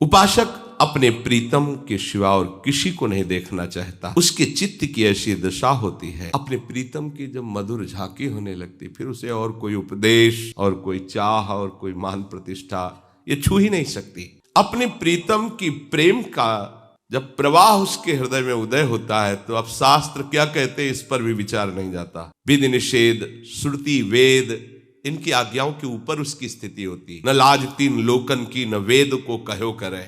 उपासक अपने प्रीतम के सिवा और किसी को नहीं देखना चाहता। उसके चित्त की ऐसी दशा होती है, अपने प्रीतम की जब मधुर झांकी होने लगती, फिर उसे और कोई उपदेश और कोई चाह और कोई मान प्रतिष्ठा ये छू ही नहीं सकती। अपने प्रीतम की प्रेम का जब प्रवाह उसके हृदय में उदय होता है तो अब शास्त्र क्या कहते हैं इस पर भी विचार नहीं जाता। विधि निषेध, श्रुति, वेद, इनकी आज्ञाओं के ऊपर उसकी स्थिति होती। न लाज तीन लोकन की, न वेद को कहो करे।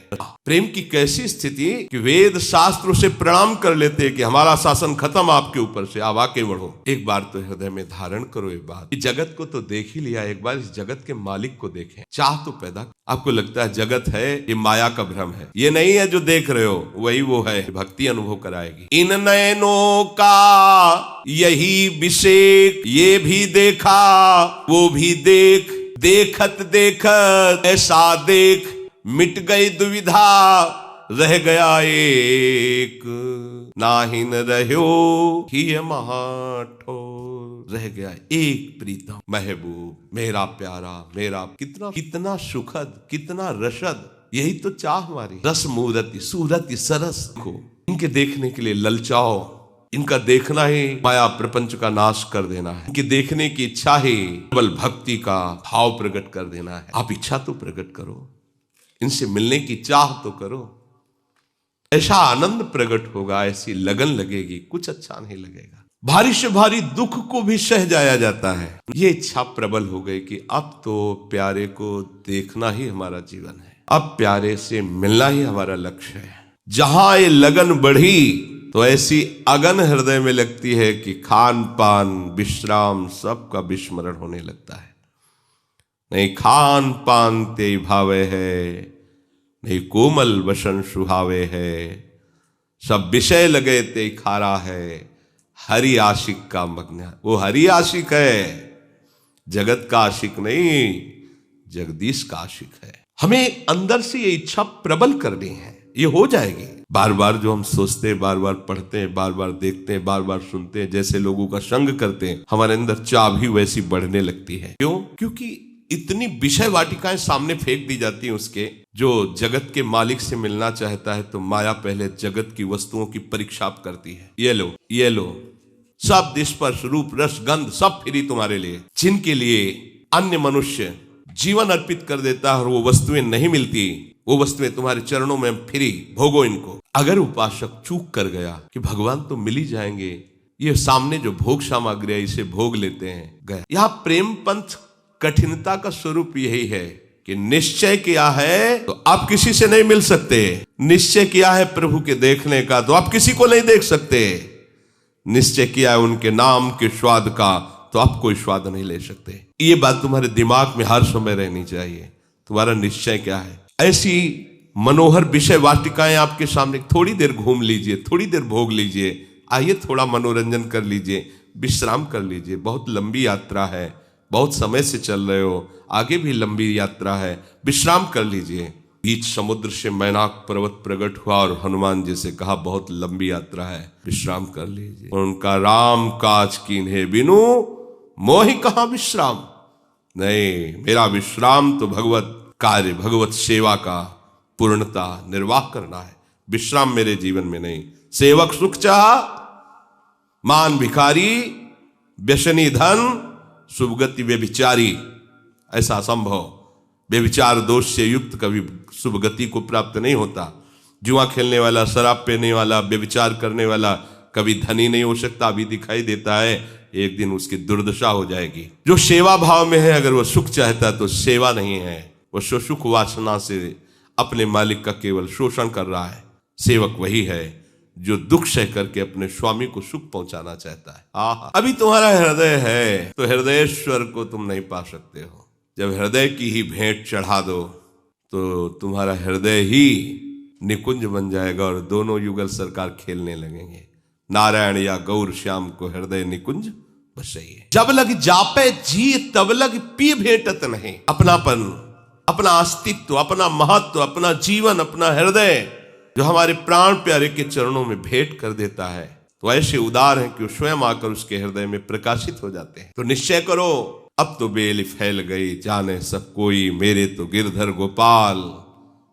प्रेम की कैसी स्थिति कि वेद शास्त्र से प्रणाम कर लेते हैं कि हमारा शासन खत्म आपके ऊपर से, आप आके बढ़ो। एक बार तो हृदय में धारण करो ये बात, जगत को तो देख ही लिया, एक बार इस जगत के मालिक को देखें। चाह तो पैदा, आपको लगता है जगत है ये माया का भ्रम है, ये नहीं है जो देख रहे हो वही वो है। भक्ति अनुभव कराएगी। इन नयनों का यही विषेक, ये भी देखा वो भी देख, देखत देखत ऐसा देख, मिट गई दुविधा रह गया एक, नाहिन रह्यो ही महाठोर। रह गया एक प्रीतम महबूब, मेरा प्यारा, मेरा कितना कितना सुखद, कितना रसद। यही तो चाह हमारी। रस मूरति सूरति सरस को इनके देखने के लिए ललचाओ, इनका देखना ही माया प्रपंच का नाश कर देना है। इनके देखने की इच्छा ही केवल भक्ति का भाव प्रकट कर देना है। आप इच्छा तो प्रकट करो, इनसे मिलने की चाह तो करो, ऐसा आनंद प्रकट होगा, ऐसी लगन लगेगी, कुछ अच्छा नहीं लगेगा। भारी से भारी दुख को भी सह जाया जाता है। ये इच्छा प्रबल हो गई कि अब तो प्यारे को देखना ही हमारा जीवन है, अब प्यारे से मिलना ही हमारा लक्ष्य है। जहां ये लगन बढ़ी तो ऐसी अगन हृदय में लगती है कि खान पान विश्राम सबका विस्मरण होने लगता है। नहीं खान पान ते भावे है, नहीं कोमल वसन सुहावे है, सब विषय लगे ते खारा है, हरि आशिक का मग्न। वो हरि आशिक है, जगत का आशिक नहीं, जगदीश का आशिक है। हमें अंदर से ये इच्छा प्रबल करनी है, ये हो जाएगी। बार बार जो हम सोचते हैं, बार बार पढ़ते हैं, बार बार देखते हैं, बार बार सुनते हैं, जैसे लोगों का संग करते हैं, हमारे अंदर चाह भी वैसी बढ़ने लगती है। क्यों? क्योंकि इतनी विषय वाटिकाएं सामने फेंक दी जाती हैं उसके। जो जगत के मालिक से मिलना चाहता है तो माया पहले जगत की वस्तुओं की परीक्षा करती है। ये लो, ये लो, सब स्पर्श रूप रस गंध सब फ्री तुम्हारे लिए। जिनके लिए अन्य मनुष्य जीवन अर्पित कर देता है और वो वस्तुएं नहीं मिलती, वो वस्तुएं तुम्हारे चरणों में फ्री, भोगो इनको। अगर उपासक चूक कर गया कि भगवान तो मिल ही जाएंगे, ये सामने जो भोग सामग्री है इसे भोग लेते हैं, गया। यहाँ प्रेम पंथ कठिनता का स्वरूप यही है कि निश्चय किया है तो आप किसी से नहीं मिल सकते, निश्चय किया है प्रभु के देखने का तो आप किसी को नहीं देख सकते, निश्चय किया है उनके नाम के स्वाद का तो आप कोई स्वाद नहीं ले सकते। ये बात तुम्हारे दिमाग में हर समय रहनी चाहिए। तुम्हारा निश्चय क्या है? ऐसी मनोहर विषय वाटिकाएं आपके सामने, थोड़ी देर घूम लीजिए, थोड़ी देर भोग लीजिए, आइए थोड़ा मनोरंजन कर लीजिए, विश्राम कर लीजिए। बहुत लंबी यात्रा है, बहुत समय से चल रहे हो, आगे भी लंबी यात्रा है, विश्राम कर लीजिए। बीच समुद्र से मैनाक पर्वत प्रकट हुआ और हनुमान जी से कहा बहुत लंबी यात्रा है, विश्राम कर लीजिए। उनका राम काज कीन्हे बिनु मोहि कहाँ विश्राम। नहीं, मेरा विश्राम तो भगवत कार्य, भगवत सेवा का पूर्णता निर्वाह करना है, विश्राम मेरे जीवन में नहीं। सेवक सुख चाह, मान भिखारी, व्यसनी धन, शुभगति व्यभिचारी, ऐसा असंभव। व्यभिचार दोष से युक्त कभी शुभ गति को प्राप्त नहीं होता। जुआ खेलने वाला, शराब पीने वाला, व्यभिचार करने वाला कभी धनी नहीं हो सकता। अभी दिखाई देता है, एक दिन उसकी दुर्दशा हो जाएगी। जो सेवा भाव में है, अगर वो सुख चाहता है तो सेवा नहीं है, वो सुख वासना से अपने मालिक का केवल शोषण कर रहा है। सेवक वही है जो दुख सह करके अपने स्वामी को सुख पहुंचाना चाहता है। आहा, अभी तुम्हारा हृदय है तो हृदयेश्वर को तुम नहीं पा सकते हो। जब हृदय की ही भेंट चढ़ा दो तो तुम्हारा हृदय ही निकुंज बन जाएगा और दोनों युगल सरकार खेलने लगेंगे। नारायण या गौर श्याम को हृदय निकुंज बसइए। जब लग जापे जी तब लग पी भेंटत नहीं। अपनापन, अपना अस्तित्व, अपना महत्व, अपना जीवन, अपना हृदय जो हमारे प्राण प्यारे के चरणों में भेंट कर देता है तो ऐसे उदार हैं कि वो स्वयं आकर उसके हृदय में प्रकाशित हो जाते हैं। तो निश्चय करो, अब तो बेल फैल गई, जाने सब कोई, मेरे तो गिरधर गोपाल।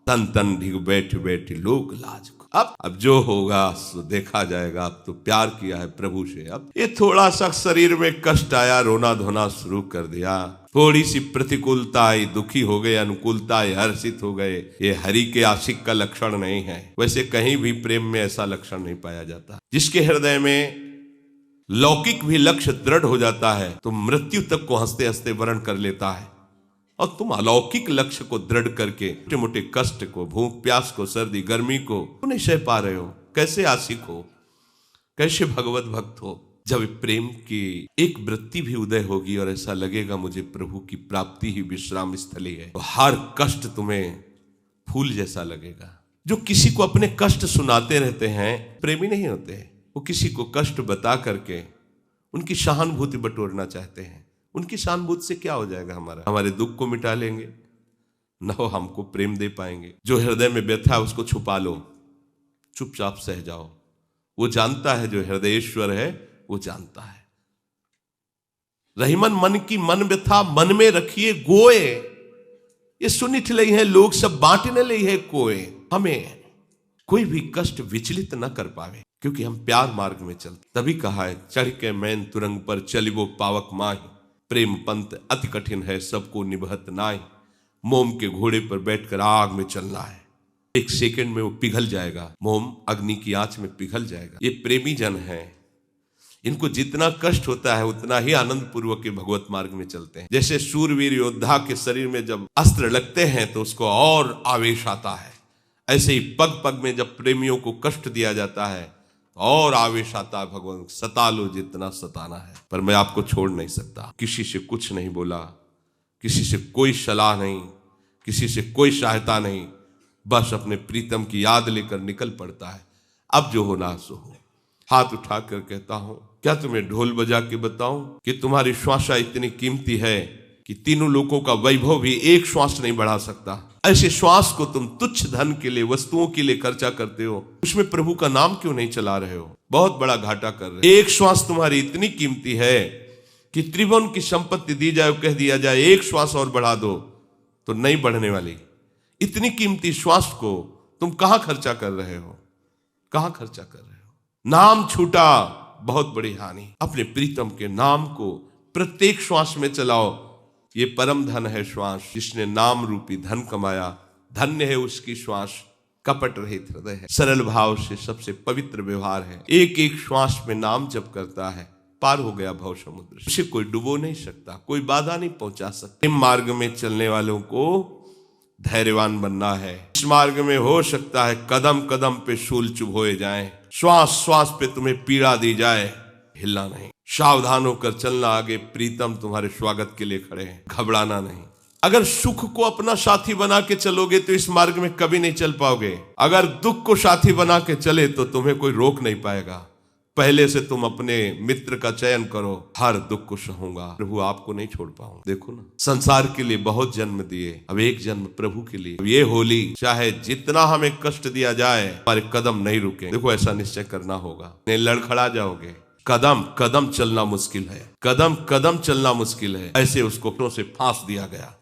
तन तन ढिग बैठ बैठ लोक लाज को। अब जो होगा सो देखा जाएगा। अब तो प्यार किया है प्रभु से, अब ये थोड़ा सा शरीर में कष्ट आया, रोना धोना शुरू कर दिया, थोड़ी सी प्रतिकूलता आई, दुखी हो गए, अनुकूलता आई, हर्षित हो गए, ये हरि के आशिक का लक्षण नहीं है। वैसे कहीं भी प्रेम में ऐसा लक्षण नहीं पाया जाता। जिसके हृदय में लौकिक भी लक्ष्य दृढ़ हो जाता है तो मृत्यु तक को हंसते हंसते वर्ण कर लेता है, और तुम अलौकिक लक्ष्य को दृढ़ करके छोटे मोटे कष्ट को, भूख प्यास को, सर्दी गर्मी को नहीं सह पा रहे हो। कैसे आशिक हो, कैसे भगवत भक्त हो। जब प्रेम की एक वृत्ति भी उदय होगी और ऐसा लगेगा मुझे प्रभु की प्राप्ति ही विश्राम स्थली है, तो हर कष्ट तुम्हें फूल जैसा लगेगा। जो किसी को अपने कष्ट सुनाते रहते हैं प्रेमी नहीं होते हैं। वो किसी को कष्ट बता करके उनकी सहानुभूति बटोरना चाहते हैं। उनकी सहानुभूति से क्या हो जाएगा, हमारे दुख को मिटा लेंगे, न हो हमको प्रेम दे पाएंगे। जो हृदय में व्यथा है उसको छुपा लो, चुपचाप सह जाओ। वो जानता है, जो हृदयेश्वर है वो जानता है। रहीमन मन की मन व्यथा मन में रखिए गोए, ये सुनिठ लई है लोग सब बांटने लई है कोए। हमें कोई भी कष्ट विचलित न कर पावे, क्योंकि हम प्यार मार्ग में चलते। तभी कहा है, चढ़ के मैन तुरंग पर चलिबो पावक माही, प्रेम पंथ अति कठिन है सबको निभत नाई। मोम के घोड़े पर बैठकर आग में चलना है, एक सेकंड में वो पिघल जाएगा। मोम अग्नि की आंच में पिघल जाएगा। ये प्रेमी जन है, इनको जितना कष्ट होता है उतना ही आनंद पूर्वक के भगवत मार्ग में चलते हैं। जैसे शूरवीर योद्धा के शरीर में जब अस्त्र लगते हैं तो उसको और आवेश आता है, ऐसे ही पग पग में जब प्रेमियों को कष्ट दिया जाता है और आवेश आता है। भगवान सता लो जितना सताना है, पर मैं आपको छोड़ नहीं सकता। किसी से कुछ नहीं बोला, किसी से कोई सलाह नहीं, किसी से कोई सहायता नहीं, बस अपने प्रीतम की याद लेकर निकल पड़ता है। अब जो होना सो हो। हाथ उठाकर कहता हूं, क्या तुम्हें ढोल बजा के बताऊं कि तुम्हारी श्वासा इतनी कीमती है कि तीनों लोगों का वैभव भी एक श्वास नहीं बढ़ा सकता। ऐसे श्वास को तुम तुच्छ धन के लिए, वस्तुओं के लिए खर्चा करते हो, उसमें प्रभु का नाम क्यों नहीं चला रहे हो? बहुत बड़ा घाटा कर रहे हो। एक श्वास तुम्हारी इतनी कीमती है कि त्रिभुवन की संपत्ति दी जाए, कह दिया जाए एक श्वास और बढ़ा दो तो नहीं बढ़ने वाली। इतनी कीमती श्वास को तुम कहां खर्चा कर रहे हो? कहां खर्चा कर रहे हो? नाम छूटा बहुत बड़ी हानि। अपने प्रीतम के नाम को प्रत्येक श्वास में चलाओ। ये परम धन है श्वास। जिसने नाम रूपी धन कमाया, धन्य है उसकी श्वास। कपट रहित हृदय है, सरल भाव से सबसे पवित्र व्यवहार है। एक एक श्वास में नाम जप करता है, पार हो गया भव समुद्र। उसे कोई डुबो नहीं सकता, कोई बाधा नहीं पहुंचा सकता। इस मार्ग में चलने वालों को धैर्यवान बनना है। इस मार्ग में हो सकता है कदम कदम पे शूल चुभोए जाएं, श्वास श्वास पे तुम्हें पीड़ा दी जाए, हिलना नहीं, सावधान होकर चलना। आगे प्रीतम तुम्हारे स्वागत के लिए खड़े हैं, घबराना नहीं। अगर सुख को अपना साथी बना के चलोगे तो इस मार्ग में कभी नहीं चल पाओगे। अगर दुख को साथी बना के चले तो तुम्हें कोई रोक नहीं पाएगा। पहले से तुम अपने मित्र का चयन करो। हर दुख को सहूंगा, प्रभु आपको नहीं छोड़ पाऊंगा। देखो ना, संसार के लिए बहुत जन्म दिए, अब एक जन्म प्रभु के लिए। ये होली चाहे जितना हमें कष्ट दिया जाए, हमारे कदम नहीं रुके। देखो ऐसा निश्चय करना होगा, नहीं लड़खड़ा जाओगे। कदम कदम चलना मुश्किल है, कदम कदम चलना मुश्किल है। ऐसे उसको से फांस दिया गया।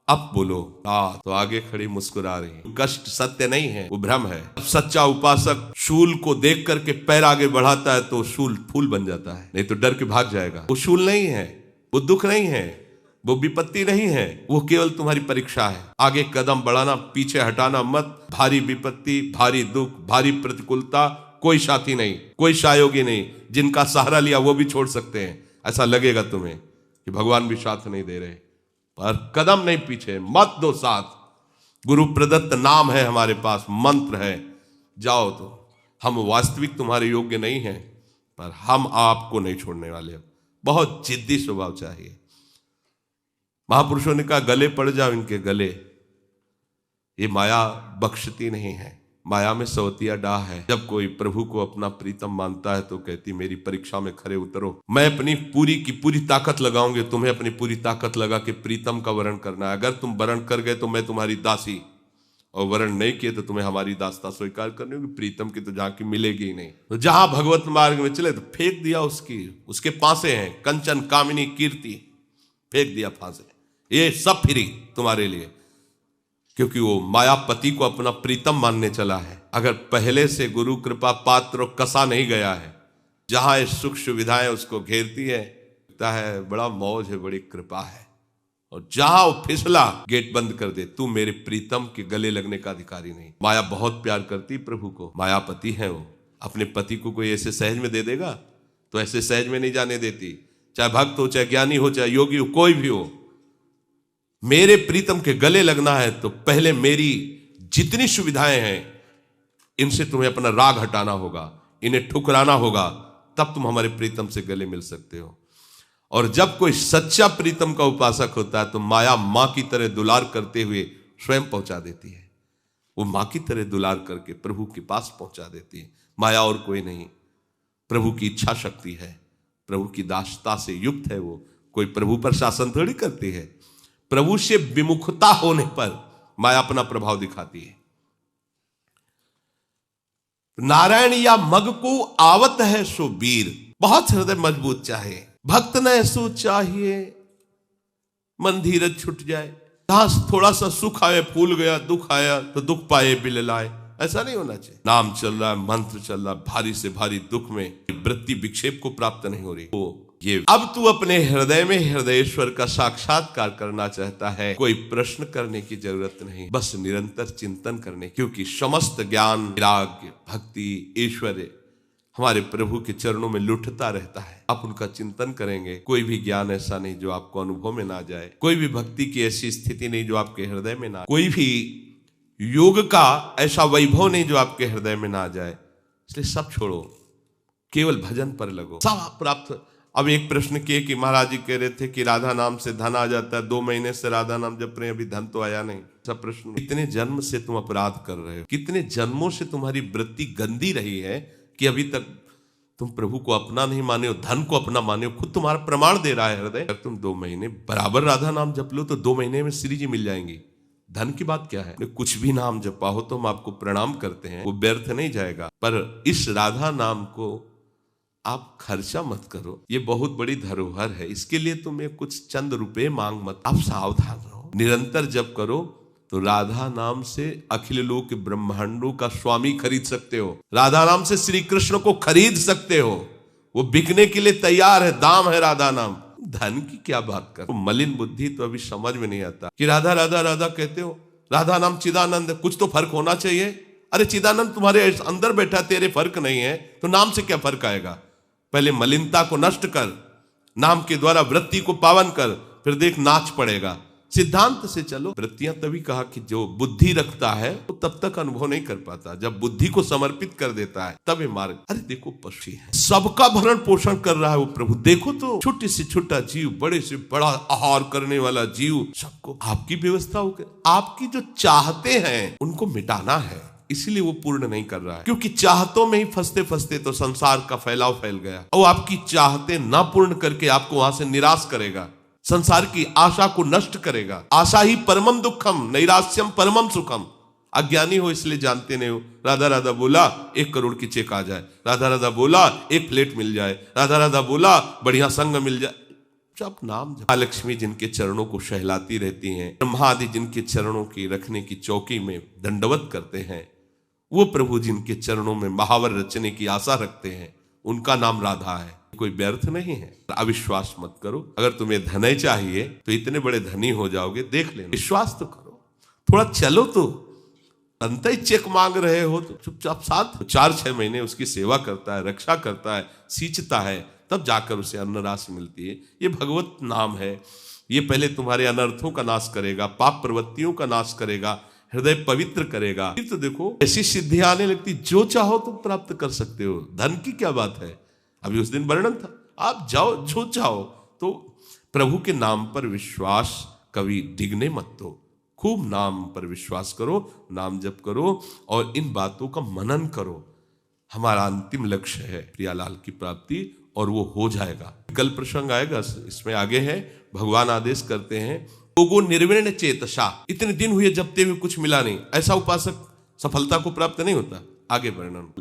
अब बोलो तो आगे खड़ी मुस्कुरा रही। कष्ट सत्य नहीं है, वो भ्रम है। सच्चा उपासक शूल को देख करके पैर आगे बढ़ाता है तो शूल फूल बन जाता है, नहीं तो डर के भाग जाएगा। वो शूल नहीं है, वो दुख नहीं है, वो विपत्ति नहीं है, वो केवल तुम्हारी परीक्षा है। आगे कदम बढ़ाना, पीछे हटाना मत। भारी विपत्ति, भारी दुख, भारी प्रतिकूलता, कोई साथी नहीं, कोई सहयोगी नहीं। जिनका सहारा लिया वो भी छोड़ सकते हैं। ऐसा लगेगा तुम्हें कि भगवान भी साथ नहीं दे रहे, पर कदम नहीं पीछे, मत दो साथ। गुरु प्रदत्त नाम है हमारे पास, मंत्र है, जाओ। तो हम वास्तविक तुम्हारे योग्य नहीं हैं, पर हम आपको नहीं छोड़ने वाले। बहुत जिद्दी स्वभाव चाहिए। महापुरुषों ने कहा गले पड़ जाओ इनके गले। ये माया बख्शती नहीं है, माया में सवतिया डाह है। जब कोई प्रभु को अपना प्रीतम मानता है तो कहती मेरी परीक्षा में खरे उतरो, मैं अपनी पूरी की पूरी ताकत लगाऊंगी, तुम्हें अपनी पूरी ताकत लगा के प्रीतम का वरण करना है। अगर तुम वरण कर गए तो मैं तुम्हारी दासी, और वरण नहीं किए तो तुम्हें हमारी दासता स्वीकार करनी होगी। प्रीतम की तो झांकी मिलेगी ही नहीं। तो जहां भगवत मार्ग में चले तो फेंक दिया उसके पासे हैं कंचन कामिनी कीर्ति, फेंक दिया फांसे। ये सब फ्री तुम्हारे लिए। क्योंकि वो मायापति को अपना प्रीतम मानने चला है। अगर पहले से गुरु कृपा पात्र कसा नहीं गया है, जहां ये सुख सुविधाएं उसको घेरती है, लगता है बड़ा मौज है, बड़ी कृपा है, और जहां वो फिसला गेट बंद कर दे, तू मेरे प्रीतम के गले लगने का अधिकारी नहीं। माया बहुत प्यार करती प्रभु को, मायापति है वो। अपने पति को कोई ऐसे सहज में दे देगा तो ऐसे सहज में नहीं जाने देती, चाहे भक्त हो, चाहे ज्ञानी हो, चाहे योगी हो, कोई भी हो। मेरे प्रीतम के गले लगना है तो पहले मेरी जितनी सुविधाएं हैं इनसे तुम्हें अपना राग हटाना होगा, इन्हें ठुकराना होगा, तब तुम हमारे प्रीतम से गले मिल सकते हो। और जब कोई सच्चा प्रीतम का उपासक होता है तो माया मां की तरह दुलार करते हुए स्वयं पहुंचा देती है। वो मां की तरह दुलार करके प्रभु के पास पहुंचा देती है। माया और कोई नहीं, प्रभु की इच्छा शक्ति है, प्रभु की दासता से युक्त है वो। कोई प्रभु पर शासन थोड़ी करती है। प्रभु से विमुखता होने पर माया अपना प्रभाव दिखाती है। नारायण या मग को आवत है सो वीर, बहुत हृदय मजबूत चाहे, भक्त न ऐसो चाहिए मन धीरज छुट जाए। जहां थोड़ा सा सुख आए फूल गया, दुख आया तो दुख पाए बिल लाए, ऐसा नहीं होना चाहिए। नाम चल रहा है, मंत्र चल रहा है, भारी से भारी दुख में वृत्ति विक्षेप को प्राप्त नहीं हो रही। वो ये अब तू अपने हृदय में हृदयेश्वर का साक्षात्कार करना चाहता है, कोई प्रश्न करने की जरूरत नहीं, बस निरंतर चिंतन करने, क्योंकि समस्त ज्ञान, वैराग्य, भक्ति, ऐश्वर्य हमारे प्रभु के चरणों में लुटता रहता है। आप उनका चिंतन करेंगे, कोई भी ज्ञान ऐसा नहीं जो आपको अनुभव में ना जाए, कोई भी भक्ति की ऐसी स्थिति नहीं जो आपके हृदय में ना, कोई भी योग का ऐसा वैभव नहीं जो आपके हृदय में ना जाए। इसलिए सब छोड़ो, केवल भजन पर लगो, सब प्राप्त। अब एक प्रश्न किए कि महाराज जी कह रहे थे कि राधा नाम से धन आ जाता है, 2 महीने से राधा नाम जप रहे हैं, अभी धन तो आया नहीं। सब प्रश्न, कितने जन्म से तुम अपराध कर रहे हो, कितने जन्मों से तुम्हारी वृत्ति गंदी रही है कि अभी तक तुम प्रभु को अपना नहीं माने हो, धन को अपना माने हो। खुद तुम्हारा प्रमाण दे रहा है हृदय। अगर तुम 2 महीने बराबर राधा नाम जप लो तो 2 महीने में श्री जी मिल जाएंगी। धन की बात क्या है? कुछ भी नाम जपा हो तो हम आपको प्रणाम करते हैं, वो व्यर्थ नहीं जाएगा। पर इस राधा नाम को आप खर्चा मत करो, ये बहुत बड़ी धरोहर है। इसके लिए तुम्हें कुछ चंद रुपए मांग मत, आप सावधान रहो। निरंतर जप करो तो राधा नाम से अखिल लोक ब्रह्मांडों का स्वामी खरीद सकते हो। राधा नाम से श्री कृष्ण को खरीद सकते हो, वो बिकने के लिए तैयार है, दाम है राधा नाम। धन की क्या बात कर, तो मलिन बुद्धि तो अभी समझ में नहीं आता कि राधा राधा राधा कहते हो, राधा नाम चिदानंद, कुछ तो फर्क होना चाहिए। अरे चिदानंद तुम्हारे अंदर बैठा, तेरे फर्क नहीं है तो नाम से क्या फर्क आएगा? पहले मलिनता को नष्ट कर, नाम के द्वारा वृत्ति को पावन कर, फिर देख नाच पड़ेगा। सिद्धांत से चलो। वृत्तियां तभी कहा कि जो बुद्धि रखता है वो तब तक अनुभव नहीं कर पाता, जब बुद्धि को समर्पित कर देता है तब ये मार्ग। अरे देखो पक्षी है, सबका भरण पोषण कर रहा है वो प्रभु। देखो तो छोटे से छोटा जीव, बड़े से बड़ा आहार करने वाला जीव, सबको आपकी व्यवस्था हो गई। आपकी जो चाहते हैं उनको मिटाना है, इसलिए वो पूर्ण नहीं कर रहा है, क्योंकि चाहतों में ही फंसते फंसते तो संसार का फैलाव फैल गया। और आपकी चाहते ना पूर्ण करके आपको वहां से निराश करेगा, संसार की आशा को नष्ट करेगा। आशा ही परमम दुखम, नैराश्यम परमम सुखम। अज्ञानी हो इसलिए जानते नहीं हो। राधा राधा बोला 1 करोड़ की चेक आ जाए, राधा राधा बोला 1 फ्लैट मिल जाए, राधा राधा बोला बढ़िया संग मिल जाए। जब नाम जब लक्ष्मी जिनके चरणों को सहलाती रहती हैं, ब्रह्मा आदि जिनके चरणों की रखने की चौकी में दंडवत करते हैं, वो प्रभु जिनके चरणों में महावर रचने की आशा रखते हैं, उनका नाम राधा है। कोई व्यर्थ नहीं है। अविश्वास मत करो। अगर तुम्हें धन चाहिए तो इतने बड़े धनी हो जाओगे, देख लेना। विश्वास तो करो, थोड़ा चलो तो। अंत ही चेक मांग रहे हो तो चुपचाप साथ 4-6 महीने उसकी सेवा करता है, रक्षा करता है, सींचता है, तब जाकर उसे अन्न राशि मिलती है। ये भगवत नाम है। ये पहले तुम्हारे अनर्थों का नाश करेगा, पाप प्रवृत्तियों का नाश करेगा, हृदय पवित्र करेगा। फिर तो देखो ऐसी सिद्धियां आने लगती, जो चाहो तुम प्राप्त कर सकते हो। धन की क्या बात है? अभी उस दिन वर्णन था, आप जाओ जो चाहो। तो प्रभु के नाम पर विश्वास कभी डिगने मत दो। खूब नाम पर विश्वास करो, नाम जप करो और इन बातों का मनन करो। हमारा अंतिम लक्ष्य है प्रियालाल की प्राप्ति, और वो हो जाएगा। कल प्रसंग आएगा, इसमें आगे है, भगवान आदेश करते हैं, लोगों निर्विण्ण चेतसा। इतने दिन हुए जपते हुए कुछ मिला नहीं, ऐसा उपासक सफलता को प्राप्त नहीं होता। आगे वर्णन।